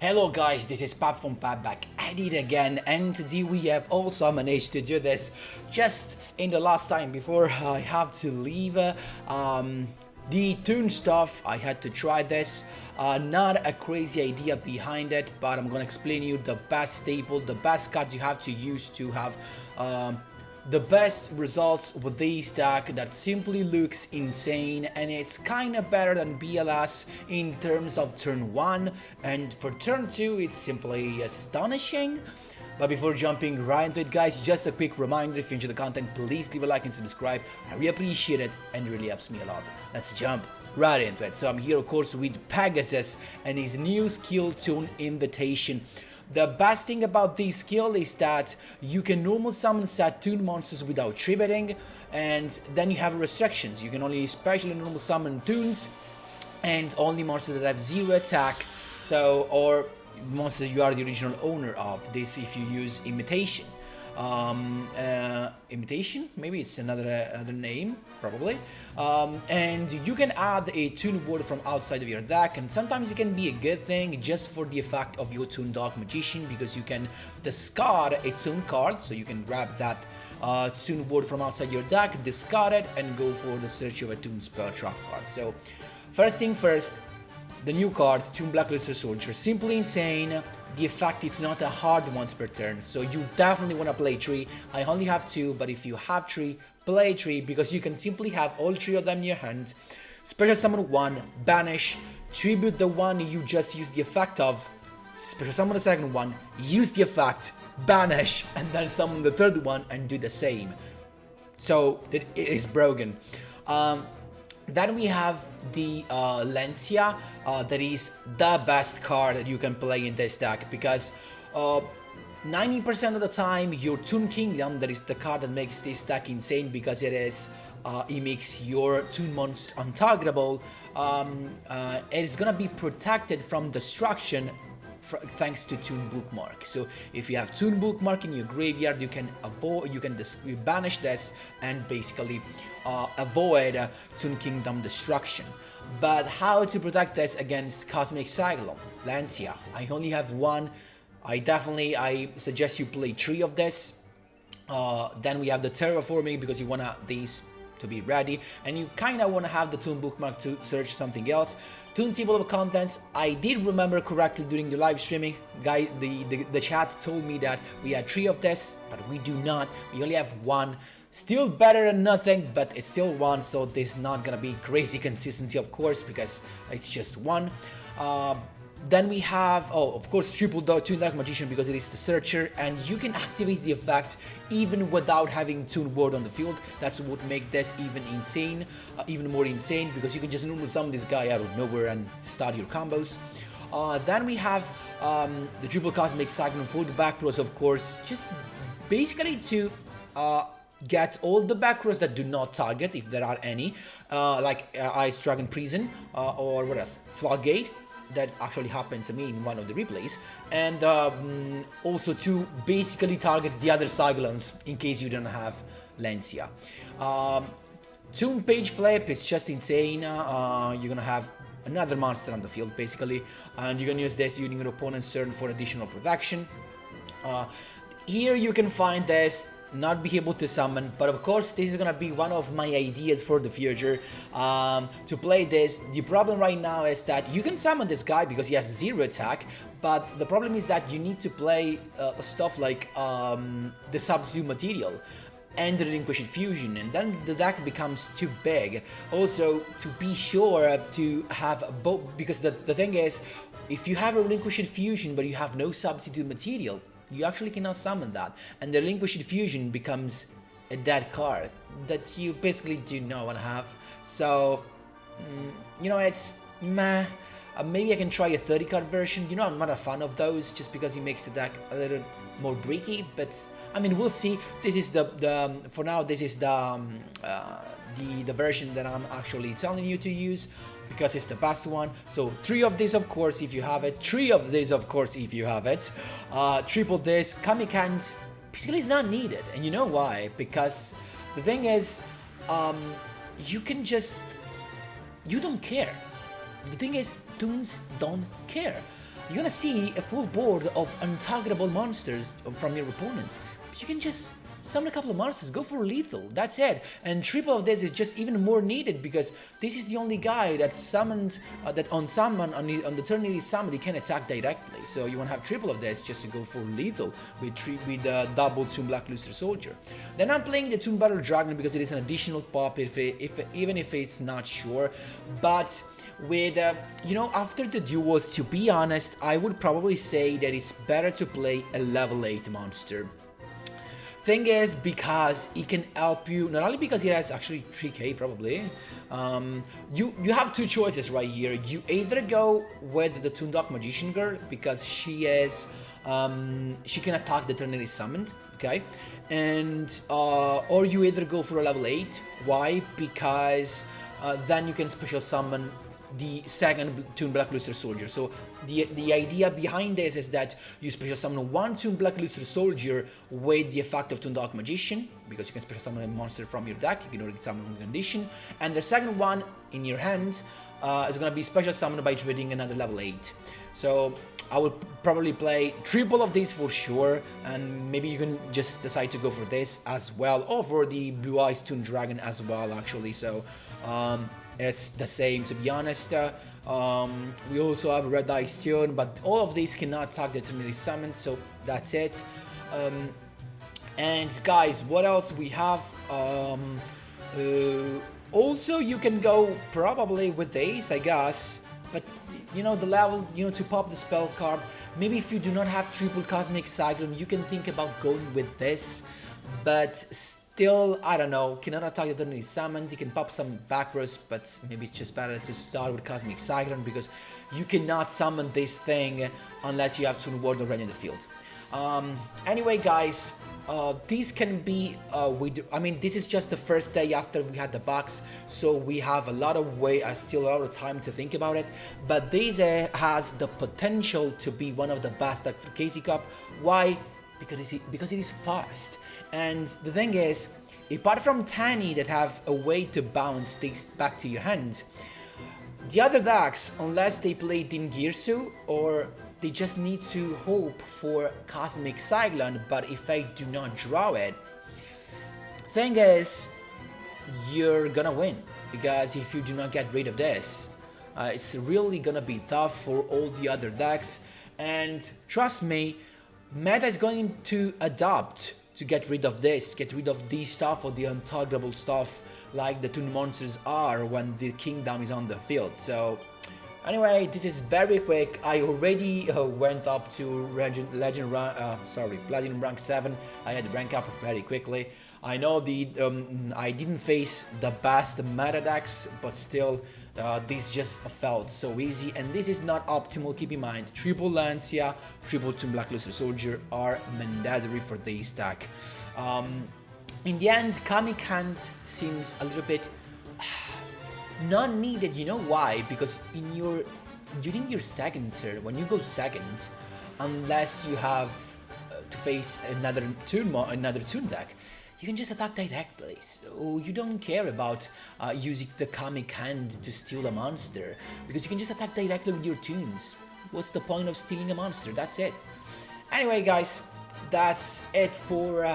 Hello guys, this is Pap from Pap back at it again, and today we have also managed to do this just in the last time before I have to leave the TOONS stuff. I had to try this, not a crazy idea behind it, but I'm gonna explain you the best staple, the best cards you have to use to have the best results with this deck that simply looks insane, and it's kinda better than BLS in terms of turn 1, and for turn 2 it's simply astonishing. But before jumping right into it guys, just a quick reminder, if you enjoy the content, please leave a like and subscribe. I really appreciate it and it really helps me a lot. Let's jump right into it. So I'm here of course with Pegasus and his new skill Toon Invitation. The best thing about this skill is that you can normal summon set Toon monsters without tributing, and then you have restrictions. You can only specially normal summon Toons and only monsters that have 0 attack, so or monsters you are the original owner of. This if you use imitation. Imitation, maybe it's another name, probably. And you can add a Toon word from outside of your deck, and sometimes it can be a good thing just for the effect of your Toon Dark Magician, because you can discard a Toon card, so you can grab that Toon word from outside your deck, discard it, and go for the search of a Toon spell trap card. So first thing first, the new card, Toon Blackluster Soldier, simply insane. The effect is not a hard once per turn, so you definitely want to play 3. I only have 2, but if you have 3, play 3, because you can simply have all 3 of them in your hand. Special summon 1, banish, tribute the one you just used the effect of, special summon the second one, use the effect, banish, and then summon the third one and do the same. So it is broken. Then we have the Lancia, that is the best card that you can play in this deck, because 90% of the time your Toon Kingdom, that is the card that makes this deck insane, because it makes your Toon monster untargetable. It is gonna be protected from destruction thanks to Toon Bookmark. So if you have Toon Bookmark in your graveyard, you can banish this and basically avoid Toon Kingdom destruction. But how to protect this against Cosmic Cyclone? Lancia, I only have 1. I suggest you play 3 of this. Then we have the Terraforming, because you want these to be ready, and you kinda wanna have the Toon Bookmark to search something else. Toon Table of Contents, I did remember correctly during the live streaming, guys, the chat told me that we had 3 of this, but we do not, we only have 1. Still better than nothing, but it's still 1, so there's not gonna be crazy consistency of course, because it's just 1. Then we have, of course, triple Toon Dark Magician, because it is the searcher, and you can activate the effect even without having Toon word on the field. That's what makes this even insane, even more insane, because you can just normally summon this guy out of nowhere and start your combos. Then we have the triple Cosmic Cyclone for the back rows, of course, just basically to get all the back rows that do not target, if there are any, like Ice Dragon Prison, or what else, Floodgate. That actually happened to me in one of the replays, and also to basically target the other Cyclones in case you don't have Lancia. Toon Page Flip is just insane. You're gonna have another monster on the field basically, and you can use this using your opponent's turn for additional protection. Here you can find this, not be able to summon, but of course this is gonna be one of my ideas for the future, to play this. The problem right now is that you can summon this guy because he has 0 attack, but the problem is that you need to play stuff like the Substitute Material and the Relinquished Fusion, and then the deck becomes too big. Also, to be sure to have both, because the thing is, if you have a Relinquished Fusion but you have no Substitute Material, you actually cannot summon that, and the Relinquished Fusion becomes a dead card that you basically do not want to have. So, you know, it's meh. Maybe I can try a 30 card version. You know, I'm not a fan of those, just because it makes the deck a little more breaky, but I mean, we'll see. This is for now, this is the version that I'm actually telling you to use, because it's the best one. So 3 of this of course if you have it, 3 of this of course if you have it, triple this, Kamikant basically is not needed, and you know why? Because the thing is, you don't care. The thing is, Toons don't care. you're gonna see a full board of untargetable monsters from your opponents. But you can just summon a couple of monsters, go for lethal, that's it. And triple of this is just even more needed because this is the only guy that summons, that on the turn he is summoned, he can attack directly. So you want to have triple of this just to go for lethal with double Toon Black Luster Soldier. Then I'm playing the Toon Battle Dragon because it is an additional pop even if it's not sure. But with, you know, after the duels, to be honest, I would probably say that it's better to play a level 8 monster. Thing is, because it can help you, not only because it has actually 3k probably, you have two choices right here. You either go with the Toon Dark Magician girl because she is, she can attack the turn it is summoned, okay? And, or you either go for a level 8, why? Because then you can special summon the second Toon Black Luster Soldier. So the idea behind this is that you special summon one Toon Black Luster Soldier with the effect of Toon Dark Magician, because you can special summon a monster from your deck, you can already summon one condition, and the second one in your hand is gonna be special summoned by trading another level 8. So I will probably play triple of these for sure, and maybe you can just decide to go for this as well, or for the Blue Eyes Toon Dragon as well actually. So it's the same, to be honest. We also have Red Eyes Toon, but all of these cannot attack the Eternally Summoned, so that's it. And guys, what else we have? Also, you can go probably with the Ace, I guess, but you know, the level, you know, to pop the spell card. Maybe if you do not have triple Cosmic Cyclone, you can think about going with this, but still, I don't know, cannot attack the Eternally Summoned. You can pop some backwards, but maybe it's just better to start with Cosmic Cyclone because you cannot summon this thing unless you have Toon Ward already in the field. Anyway, guys, this can be, I mean, this is just the first day after we had the box, so we have a lot of still a lot of time to think about it, but this has the potential to be one of the best deck for KC Cup. Why? Because it is fast. And the thing is, apart from Tani that have a way to bounce things back to your hand, the other decks, unless they play Din Girsu, or they just need to hope for Cosmic Cyclone, but if I do not draw it, thing is, you're gonna win. Because if you do not get rid of this, it's really gonna be tough for all the other decks. And trust me, meta is going to adapt to get rid of this, get rid of this stuff or the untargetable stuff like the Toon monsters are when the kingdom is on the field. So anyway, this is very quick. I already went up to Platinum rank 7. I had rank up very quickly. I know I didn't face the best meta decks, but still, this just felt so easy, and this is not optimal. Keep in mind, triple Lancia, triple Toon Black Luster Soldier are mandatory for this deck. In the end, Kami Kant seems a little bit not needed. You know why? Because during your second turn, when you go second, unless you have to face another Toon deck, you can just attack directly, so you don't care about using the Kami Hand to steal a monster, because you can just attack directly with your Toons. What's the point of stealing a monster? That's it. Anyway, guys, that's it for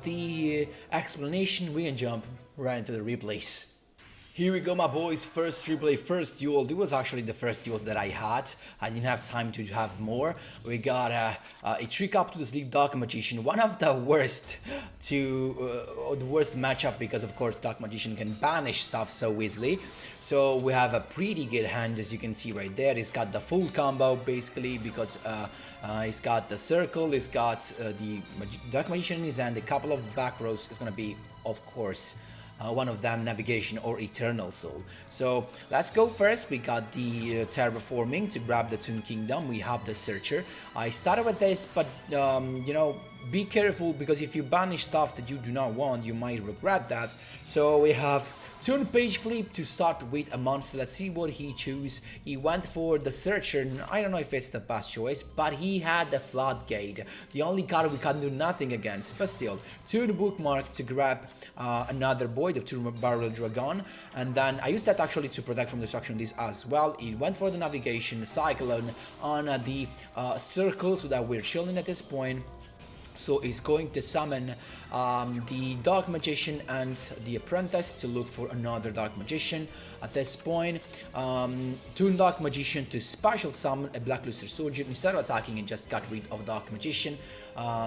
the explanation. We can jump right into the replays. Here we go, my boys. First replay, first duel. This was actually the first duels that I had. I didn't have time to have more. We got a trick up to the sleeve Dark Magician, one of the worst matchup, because of course Dark Magician can banish stuff so easily. So we have a pretty good hand, as you can see right there. He's got the full combo basically, because he's got the circle, he's got the Dark Magician in his hand, a couple of back rows. Is gonna be, of course, one of them Navigation or Eternal Soul. So let's go first. We got the Terraforming to grab the Toon Kingdom. We have the Searcher. I started with this, but you know, be careful, because if you banish stuff that you do not want, you might regret that. So we have Toon page flip to start with a monster. Let's see what he chose. He went for the Searcher. I don't know if it's the best choice, but he had the Floodgate, the only card we can do nothing against. But still, Toon Bookmark to grab another boy, the Toon Barrel Dragon, and then I used that actually to protect from destruction this as well. He went for the Navigation Cyclone on the circle, so that we're chilling at this point. So he's going to summon the Dark Magician and the Apprentice to look for another Dark Magician. At this point, Toon Dark Magician to special summon a Black Luster Soldier. Instead of attacking, and just got rid of Dark Magician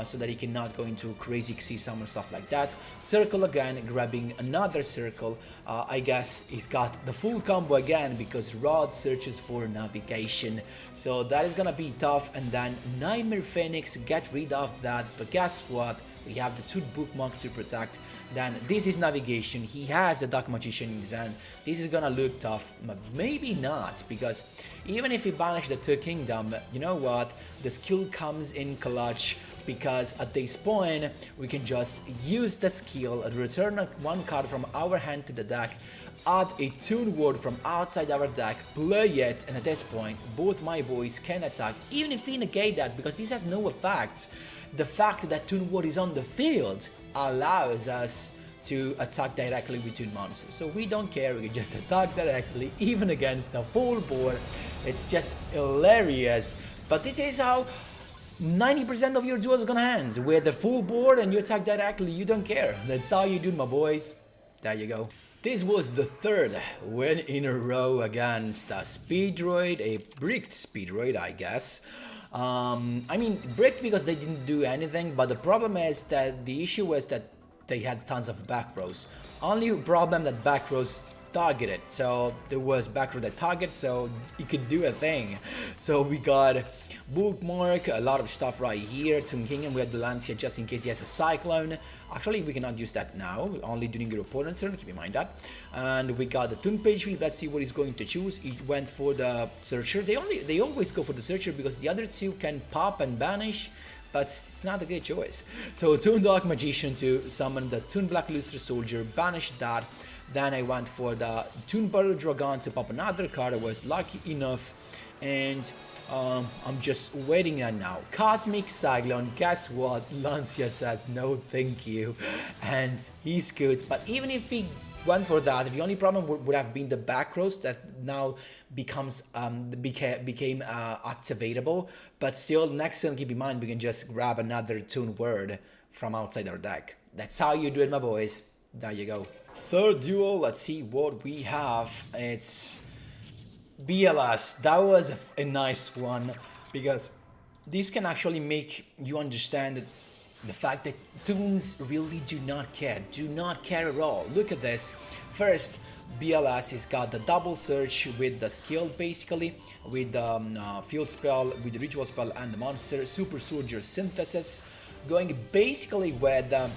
so that he cannot go into crazy Xyz summon, stuff like that. Circle again, grabbing another circle. I guess he's got the full combo again because Rod searches for navigation. So that is gonna be tough. And then Nightmare Phoenix, get rid of that. But guess what? We have the Toon Bookmark to protect. Then this is navigation. He has a Dark Magician in his hand. This is gonna look tough, but maybe not, because even if he banished the Two Kingdom, you know what? The skill comes in clutch, because at this point we can just use the skill, return one card from our hand to the deck, add a Toon word from outside our deck, play it, and at this point both my boys can attack, even if we negate that, because this has no effect. The fact that Toon word is on the field allows us to attack directly with Toon monsters. So we don't care, we can just attack directly, even against a full board. It's just hilarious. But this is how 90% of your duels are gonna end. With the full board and you attack directly, you don't care. That's how you do it, my boys. There you go. This was the third win in a row against a Speed Droid, a bricked Speed Droid, I guess. I mean, bricked because they didn't do anything, but the problem is that the issue was that they had tons of back rows. Only problem that back rows targeted, so there was back row that target, so he could do a thing. So we got Bookmark, a lot of stuff right here. Toon Kingdom, we had the Lancia just in case he has a Cyclone. Actually, we cannot use that now, only during your opponent's turn, keep in mind that. And we got the Toon page flip. Let's see what he's going to choose. He went for the Searcher. They always go for the Searcher because the other two can pop and banish, but it's not a good choice. So Toon Dark Magician to summon the Toon Black Luster Soldier, banish that. Then I went for the Toon Barrel Dragon to pop another card. I was lucky enough, and I'm just waiting on now. Cosmic Cyclone, guess what? Lancia says no thank you, and he's good. But even if he went for that, the only problem would have been the back rows that now becomes became activatable. But still, next turn, keep in mind, we can just grab another Toon word from outside our deck. That's how you do it, my boys. There you go. Third duel, let's see what we have. It's BLS. That was a nice one, because this can actually make you understand the fact that Toons really do not care at all. Look at this. First, BLS has got the double search with the skill, basically, with the field spell, with the ritual spell and the monster, Super Soldier Synthesis, going basically with an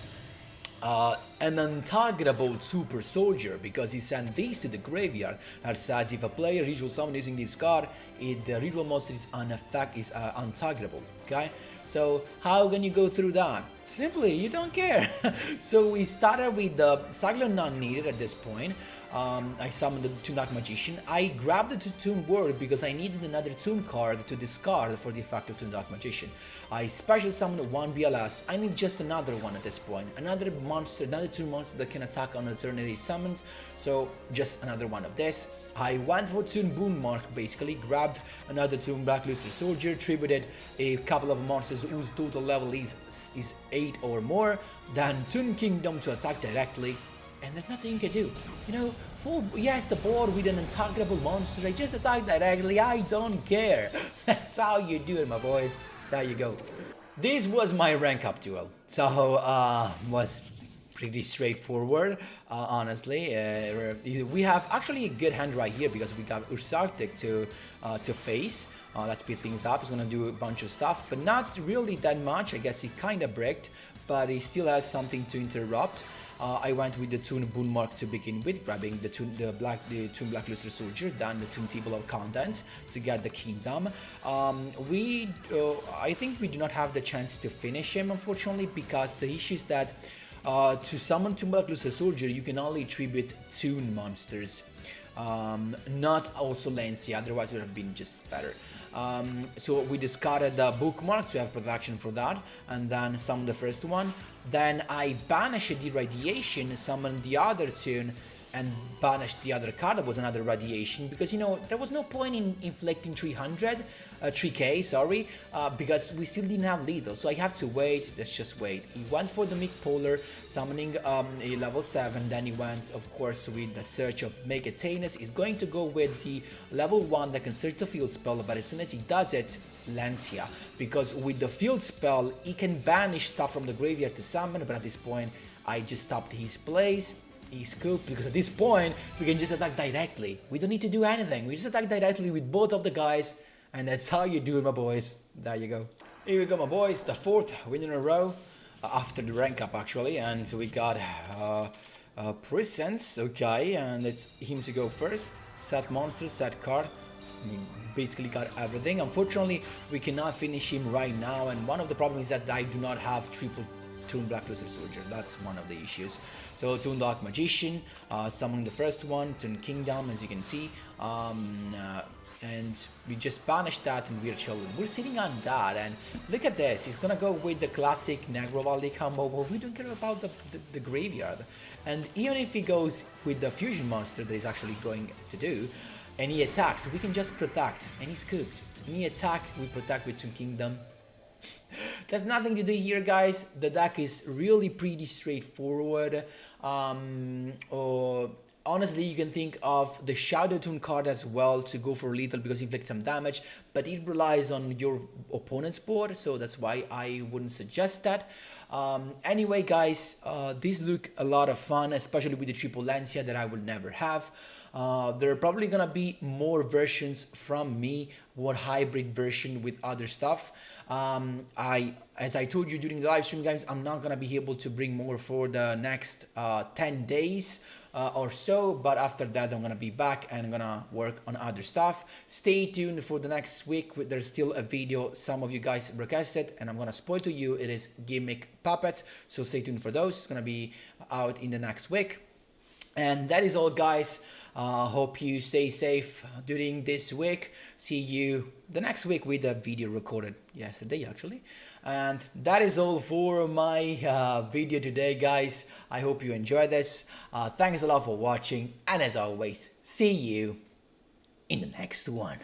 untargetable Super Soldier, because he sent these to the graveyard that says if a player ritual summon using this card, the ritual monster is untargetable. Okay, so how can you go through that? Simply, you don't care. So we started with the Cyclone not needed at this point. I summoned the Toon Dark Magician. I grabbed the Toon word because I needed another Toon card to discard for the effect of Toon Dark Magician. I special summoned one BLS. I need just another one at this point. Another monster, another Toon monster that can attack on a turn it is summoned. So just another one of this. I went for Toon Bookmark, basically grabbed another Toon Black Luster Soldier, tributed a couple of monsters whose total level is 8 or more, then Toon Kingdom to attack directly. And there's nothing you can do. You know, yes, the board with an untargetable monster, I just attack directly, I don't care. That's how you do it, my boys. There you go. This was my rank up duel. So, was pretty straightforward, honestly. We have actually a good hand right here because we got Ursarctic to face. Let's speed things up. He's gonna do a bunch of stuff, but not really that much. I guess he kind of bricked, but he still has something to interrupt. I went with the Toon Bookmark to begin with, grabbing the Toon Black Luster Soldier, then the Toon Table of Contents to get the Kingdom. I think we do not have the chance to finish him, unfortunately, because the issue is that To summon Toon Blackluster Soldier, you can only tribute Toon monsters. Not also Lancia, otherwise it would have been just better. So we discarded the bookmark to have protection for that, and then summon the first one. Then I banished the radiation, summoned the other Toon, and banished the other card that was another radiation, because you know there was no point in inflicting 3k, sorry, because we still didn't have lethal, so I have to wait. Let's just wait. He went for the Mick Polar, summoning a level 7, then he went of course with the search of Mega Tainus. He's going to go with the level 1 that can search the field spell, but as soon as he does it, Lancia, because with the field spell he can banish stuff from the graveyard to summon, but at this point I just stopped his plays. He scooped, because at this point we can just attack directly. We don't need to do anything. We just attack directly with both of the guys, and that's how you do it, my boys. There you go. Here we go, my boys. The 4th win in a row after the rank up, actually, and we got Presence. Okay, and it's him to go first. Set monster, set card. We basically got everything. Unfortunately, we cannot finish him right now, and one of the problems is that I do not have triple Toon Blackluster Soldier. That's one of the issues. So Toon Dark Magician, summoning the first one, Toon Kingdom, as you can see, and we just banished that and we're chilling. We're sitting on that, and look at this. He's gonna go with the classic Negrovaldi combo, but we don't care about the graveyard. And even if he goes with the fusion monster that he's actually going to do, and he attacks, we can just protect, and he's scooped. When he attack, we protect with Toon Kingdom. There's nothing to do here, guys. The deck is really pretty straightforward. Honestly, you can think of the Shadow Toon card as well to go for lethal because it inflicts some damage, but it relies on your opponent's board, so that's why I wouldn't suggest that. Anyway, guys, these look a lot of fun, especially with the triple Lancia that I will never have. There are probably gonna be more versions from me, more hybrid version with other stuff. As I told you during the live stream, guys, I'm not gonna be able to bring more for the next 10 days or so, but after that I'm gonna be back and I'm gonna work on other stuff. Stay tuned for the next week. There's still a video some of you guys requested, and I'm gonna spoil to you. It is Gimmick Puppets, so stay tuned for those. It's gonna be out in the next week. And that is all, guys. Hope you stay safe during this week. See you the next week with a video recorded yesterday, actually. And that is all for my video today, guys. I hope you enjoyed this. Thanks a lot for watching. And as always, see you in the next one.